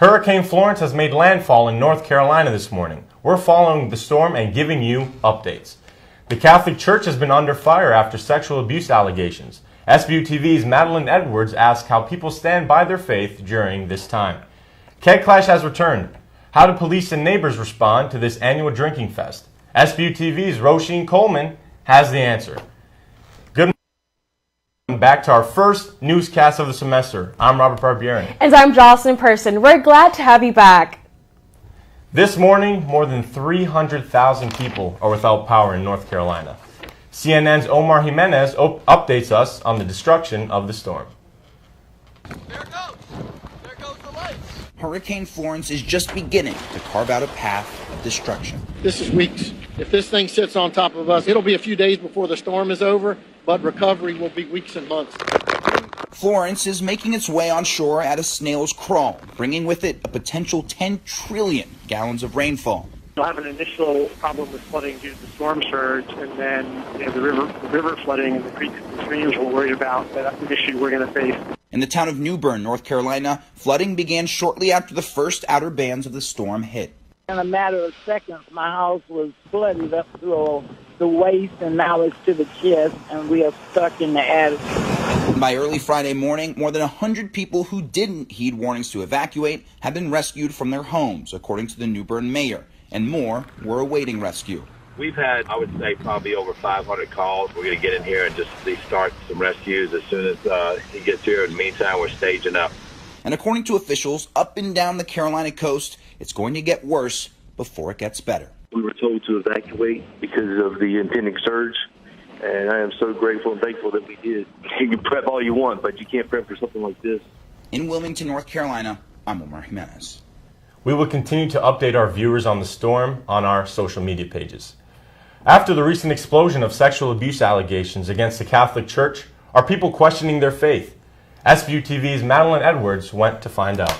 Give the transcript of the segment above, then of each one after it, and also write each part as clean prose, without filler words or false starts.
Hurricane Florence has made landfall in North Carolina this morning. We're following the storm and giving you updates. The Catholic Church has been under fire after sexual abuse allegations. SBU-TV's Madeline Edwards asked how people stand by their faith during this time. Keg Clash has returned. How do police and neighbors respond to this annual drinking fest? SBU-TV's Roisin Coleman has the answer. Good morning. Back to our first newscast of the semester. I'm Robert Barbieri. And I'm Jocelyn Person. We're glad to have you back. This morning, more than 300,000 people are without power in North Carolina. CNN's Omar Jimenez updates us on the destruction of the storm. There it goes. There goes the lights. Hurricane Florence is just beginning to carve out a path of destruction. This is weeks. If this thing sits on top of us, it'll be a few days before the storm is over, but recovery will be weeks and months. Florence is making its way on shore at a snail's crawl, bringing with it a potential 10 trillion gallons of rainfall. We'll have an initial problem with flooding due to the storm surge, and then the river flooding and the creeks and streams we're worried about. That's an issue we're going to face. In the town of New Bern, North Carolina, flooding began shortly after the first outer bands of the storm hit. In a matter of seconds, my house was flooded up to the waist, and now it's to the chest, and we are stuck in the attic. By early Friday morning, more than 100 people who didn't heed warnings to evacuate have been rescued from their homes, according to the New Bern mayor, and more were awaiting rescue. We've had, I would say, probably over 500 calls. We're going to get in here and just start some rescues as soon as he gets here. In the meantime, we're staging up. And according to officials up and down the Carolina coast, it's going to get worse before it gets better. We were told to evacuate because of the impending surge, and I am so grateful and thankful that we did. You can prep all you want, but you can't prep for something like this. In Wilmington, North Carolina, I'm Omar Jimenez. We will continue to update our viewers on the storm on our social media pages. After the recent explosion of sexual abuse allegations against the Catholic Church, are people questioning their faith? SBU-TV's Madeline Edwards went to find out.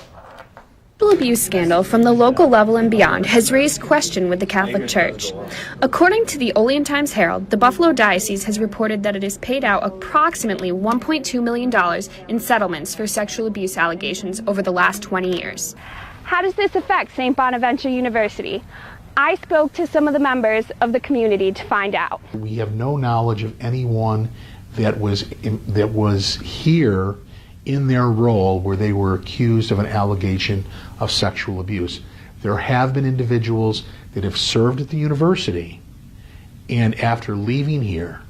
The sexual abuse scandal from the local level and beyond has raised question with the Catholic Church. According to the Olean Times-Herald, the Buffalo Diocese has reported that it has paid out approximately $1.2 million in settlements for sexual abuse allegations over the last 20 years. How does this affect St. Bonaventure University? I spoke to some of the members of the community to find out. We have no knowledge of anyone that was here in their role where they were accused of an allegation of sexual abuse. There have been individuals that have served at the university and after leaving here,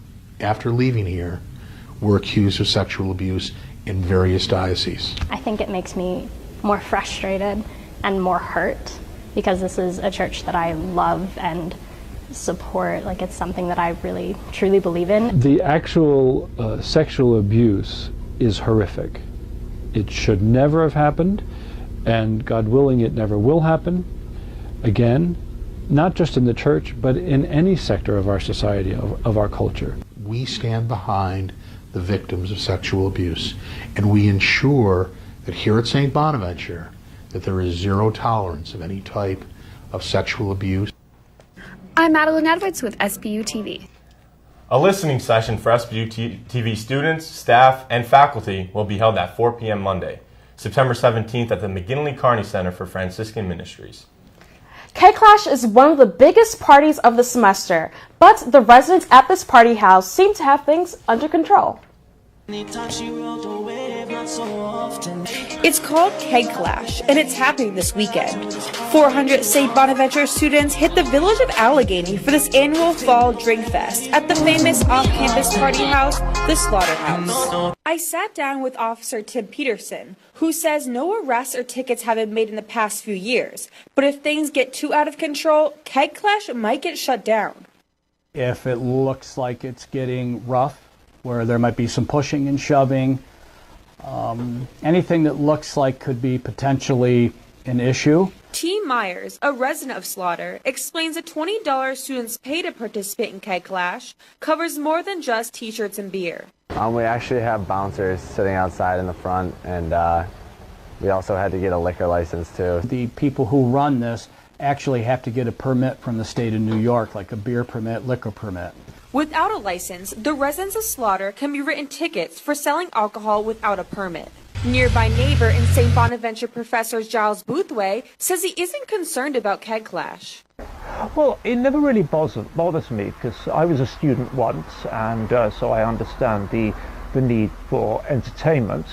were accused of sexual abuse in various dioceses. I think it makes me more frustrated and more hurt because this is a church that I love and support. Like, it's something that I really truly believe in. The actual sexual abuse is horrific. It should never have happened, and God willing, it never will happen again, not just in the church, but in any sector of our society, of our culture. We stand behind the victims of sexual abuse, and we ensure that here at St. Bonaventure that there is zero tolerance of any type of sexual abuse. I'm Madeline Edwards with SBU-TV. A listening session for SBU-TV students, staff, and faculty will be held at 4 p.m. Monday, September 17th at the McGinley Carney Center for Franciscan Ministries. Keg Clash is one of the biggest parties of the semester, but the residents at this party house seem to have things under control. It's called Keg Clash, and it's happening this weekend. 400 St. Bonaventure students hit the village of Allegheny for this annual fall drink fest at the famous off-campus party house, the Slaughterhouse. I sat down with Officer Tim Peterson, who says no arrests or tickets have been made in the past few years, but if things get too out of control, Keg Clash might get shut down. If it looks like it's getting rough, where there might be some pushing and shoving, anything that looks like could be potentially an issue. T. Myers, a resident of Slaughter, explains that $20 students pay to participate in Keg Clash covers more than just t-shirts and beer. We actually have bouncers sitting outside in the front, and we also had to get a liquor license too. The people who run this actually have to get a permit from the state of New York, like a beer permit, liquor permit. Without a license, the residents of Slaughter can be written tickets for selling alcohol without a permit. Nearby neighbor and St. Bonaventure professor Giles Boothway says he isn't concerned about keg clash. Well, it never really bothers me because I was a student once, and so I understand the need for entertainment.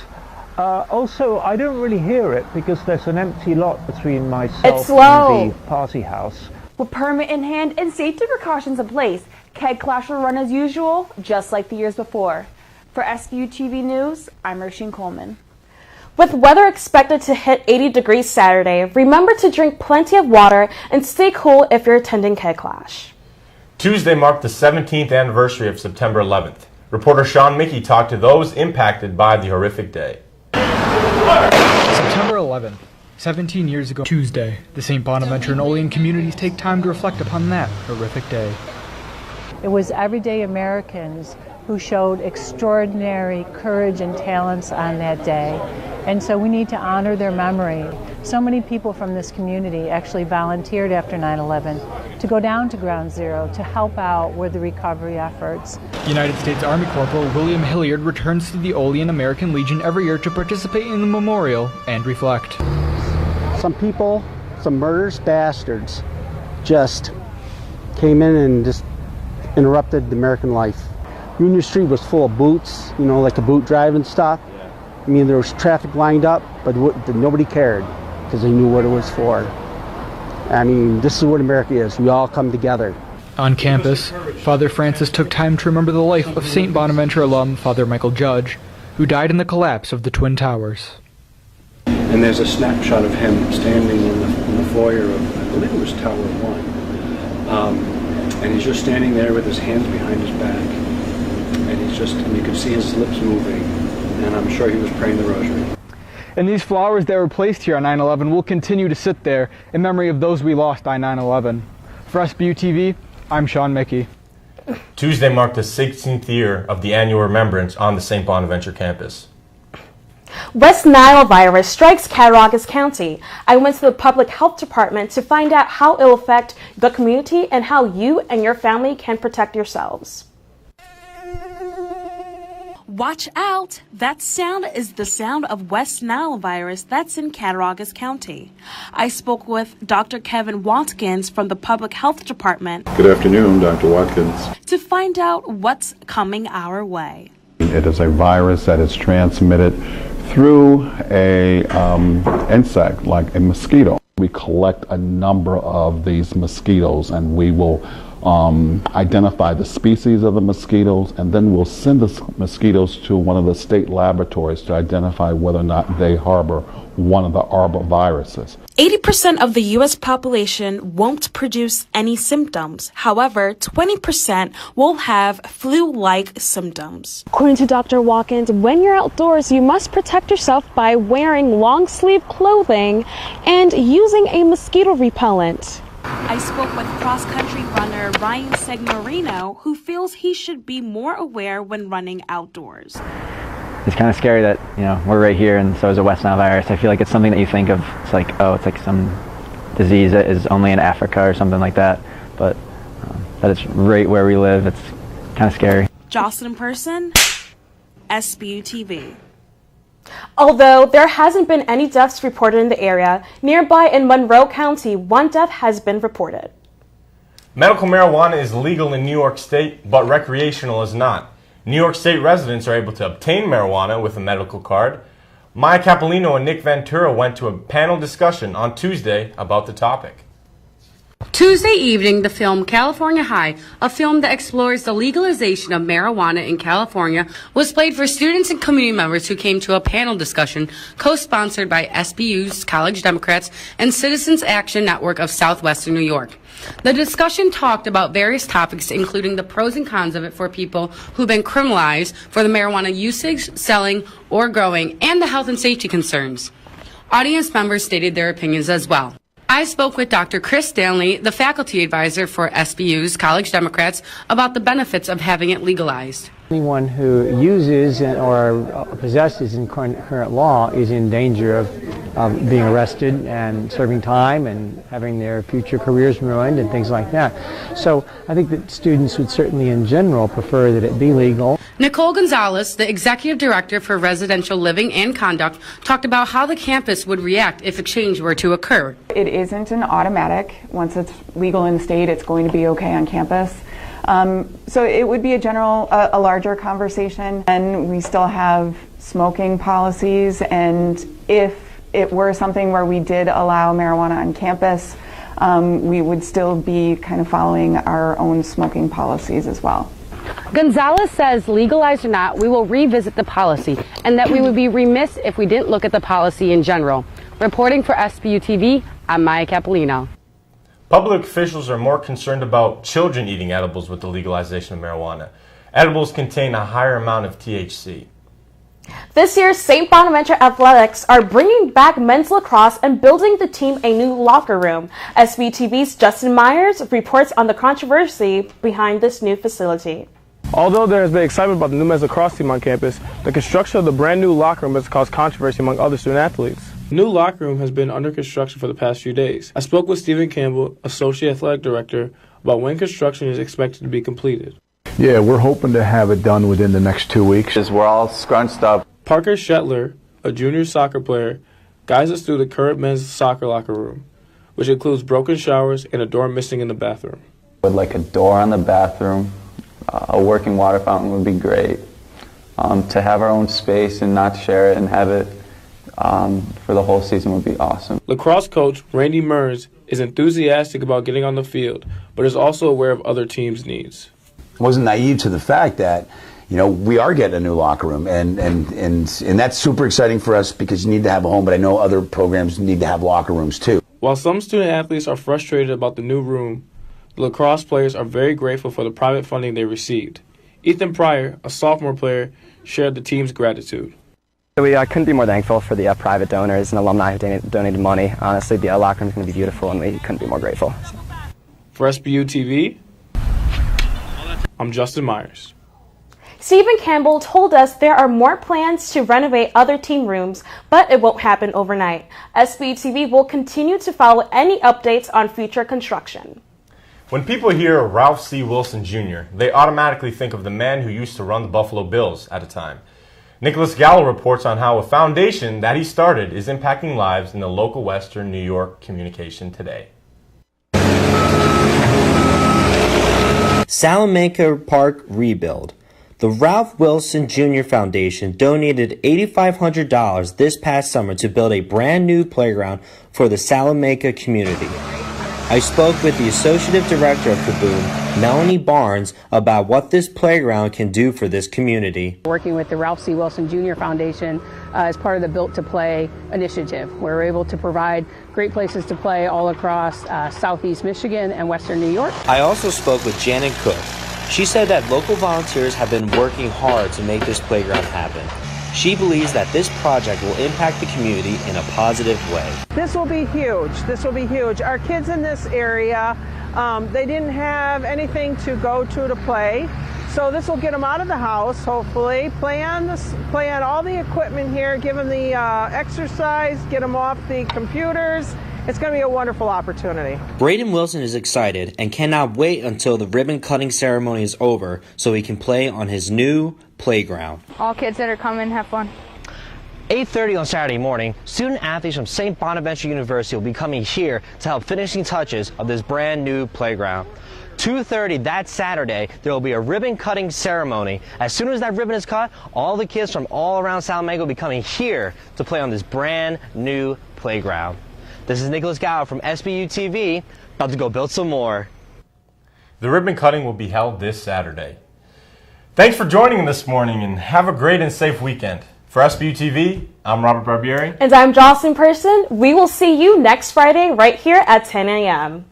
Also, I don't really hear it because there's an empty lot between myself and the party house. With permit in hand and safety precautions in place, keg clash will run as usual, just like the years before. For SBU-TV News, I'm Roisin Coleman. With weather expected to hit 80 degrees Saturday, remember to drink plenty of water and stay cool if you're attending keg clash. Tuesday marked the 17th anniversary of September 11th. Reporter Sean Mickey talked to those impacted by the horrific day. September 11th, 17 years ago Tuesday, the St. Bonaventure and Olean communities take time to reflect upon that horrific day. It was everyday Americans who showed extraordinary courage and talents on that day. And so we need to honor their memory. So many people from this community actually volunteered after 9/11 to go down to Ground Zero to help out with the recovery efforts. United States Army Corporal William Hilliard returns to the Olean American Legion every year to participate in the memorial and reflect. Some people, some murderous bastards, just came in and just interrupted the American life. Union Street was full of boots, you know, like the boot drive and stuff. I mean, there was traffic lined up, but nobody cared because they knew what it was for. I mean, this is what America is. We all come together. On campus, Father Francis took time to remember the life of St. Bonaventure alum Father Michael Judge, who died in the collapse of the Twin Towers. And there's a snapshot of him standing in the foyer of, I believe it was Tower 1. And he's just standing there with his hands behind his back. And you can see his lips moving. And I'm sure he was praying the rosary. And these flowers that were placed here on 9/11 will continue to sit there in memory of those we lost on 9/11. For SBU-TV, I'm Sean Mickey. Tuesday marked the 16th year of the annual remembrance on the St. Bonaventure campus. West Nile virus strikes Cattaraugus County. I went to the public health department to find out how it will affect the community and how you and your family can protect yourselves. Watch out! That sound is the sound of West Nile virus that's in Cattaraugus County. I spoke with Dr. Kevin Watkins from the Public Health Department. Good afternoon, Dr. Watkins. To find out what's coming our way. It is a virus that is transmitted through a insect, like a mosquito. We collect a number of these mosquitoes and we will identify the species of the mosquitoes, and then we'll send the mosquitoes to one of the state laboratories to identify whether or not they harbor one of the arboviruses. 80% of the U.S. population won't produce any symptoms. However, 20% will have flu-like symptoms. According to Dr. Watkins, when you're outdoors, you must protect yourself by wearing long-sleeve clothing and using a mosquito repellent. I spoke with cross-country runner Ryan Segnorino, who feels he should be more aware when running outdoors. It's kind of scary that, you know, we're right here and so is a West Nile virus. I feel like it's something that you think of, it's like, oh, it's like some disease that is only in Africa or something like that. But that it's right where we live, it's kind of scary. Jocelyn Person, SBU-TV. Although there hasn't been any deaths reported in the area, nearby in Monroe County, one death has been reported. Medical marijuana is legal in New York State, but recreational is not. New York State residents are able to obtain marijuana with a medical card. Maya Capolino and Nick Ventura went to a panel discussion on Tuesday about the topic. Tuesday evening, the film California High, a film that explores the legalization of marijuana in California, was played for students and community members who came to a panel discussion co-sponsored by SBU's College Democrats and Citizens Action Network of Southwestern New York. The discussion talked about various topics, including the pros and cons of it for people who've been criminalized for the marijuana usage, selling, or growing, and the health and safety concerns. Audience members stated their opinions as well. I spoke with Dr. Chris Stanley, the faculty advisor for SBU's College Democrats, about the benefits of having it legalized. Anyone who uses or possesses in current law is in danger of being arrested and serving time and having their future careers ruined and things like that. So I think that students would certainly in general prefer that it be legal. Nicole Gonzalez, the Executive Director for Residential Living and Conduct, talked about how the campus would react if a change were to occur. It isn't an automatic. Once it's legal in the state, it's going to be okay on campus. So it would be a larger conversation, and we still have smoking policies, and if it were something where we did allow marijuana on campus, we would still be kind of following our own smoking policies as well. Gonzalez says, legalized or not, we will revisit the policy, and that we would be remiss if we didn't look at the policy in general. Reporting for SBU-TV, I'm Maya Capolino. Public officials are more concerned about children eating edibles with the legalization of marijuana. Edibles contain a higher amount of THC. This year's St. Bonaventure Athletics are bringing back men's lacrosse and building the team a new locker room. SBU-TV's Justin Myers reports on the controversy behind this new facility. Although there has been excitement about the new men's lacrosse team on campus, the construction of the brand new locker room has caused controversy among other student athletes. The new locker room has been under construction for the past few days. I spoke with Stephen Campbell, Associate Athletic Director, about when construction is expected to be completed. Yeah, we're hoping to have it done within the next 2 weeks. We're all scrunched up. Parker Shetler, a junior soccer player, guides us through the current men's soccer locker room, which includes broken showers and a door missing in the bathroom. With like a door on the bathroom, a working water fountain would be great. To have our own space and not share it and have it for the whole season would be awesome. Lacrosse coach Randy Mearns is enthusiastic about getting on the field, but is also aware of other teams' needs. I wasn't naive to the fact that, you know, we are getting a new locker room, and that's super exciting for us because you need to have a home, but I know other programs need to have locker rooms too. While some student athletes are frustrated about the new room, the lacrosse players are very grateful for the private funding they received. Ethan Pryor, a sophomore player, shared the team's gratitude. We couldn't be more thankful for the private donors and alumni who donated money. Honestly, the locker room is going to be beautiful, and we couldn't be more grateful. For SBU-TV, I'm Justin Myers. Stephen Campbell told us there are more plans to renovate other team rooms, but it won't happen overnight. SBU-TV will continue to follow any updates on future construction. When people hear Ralph C. Wilson Jr., they automatically think of the man who used to run the Buffalo Bills at a time. Nicholas Gallo reports on how a foundation that he started is impacting lives in the local Western New York communication today. Salamanca Park Rebuild. The Ralph Wilson Jr. Foundation donated $8,500 this past summer to build a brand new playground for the Salamanca community. I spoke with the Associate Director of Kaboom, Melanie Barnes, about what this playground can do for this community. Working with the Ralph C. Wilson Jr. Foundation as part of the Built to Play initiative, where we're able to provide great places to play all across Southeast Michigan and Western New York. I also spoke with Janet Cook. She said that local volunteers have been working hard to make this playground happen. She believes that this project will impact the community in a positive way. This will be huge. This will be huge. Our kids in this area, they didn't have anything to go to play. So this will get them out of the house, hopefully, play on all the equipment here, give them the exercise, get them off the computers. It's going to be a wonderful opportunity. Braden Wilson is excited and cannot wait until the ribbon cutting ceremony is over so he can play on his new playground. All kids that are coming, have fun. 8:30 on Saturday morning, student athletes from St. Bonaventure University will be coming here to help finishing touches of this brand new playground. 2:30 that Saturday, there will be a ribbon cutting ceremony. As soon as that ribbon is cut, all the kids from all around Salamanca will be coming here to play on this brand new playground. This is Nicholas Gow from SBU-TV, about to go build some more. The ribbon cutting will be held this Saturday. Thanks for joining this morning and have a great and safe weekend. For SBU-TV, I'm Robert Barbieri. And I'm Jocelyn Person. We will see you next Friday right here at 10 a.m.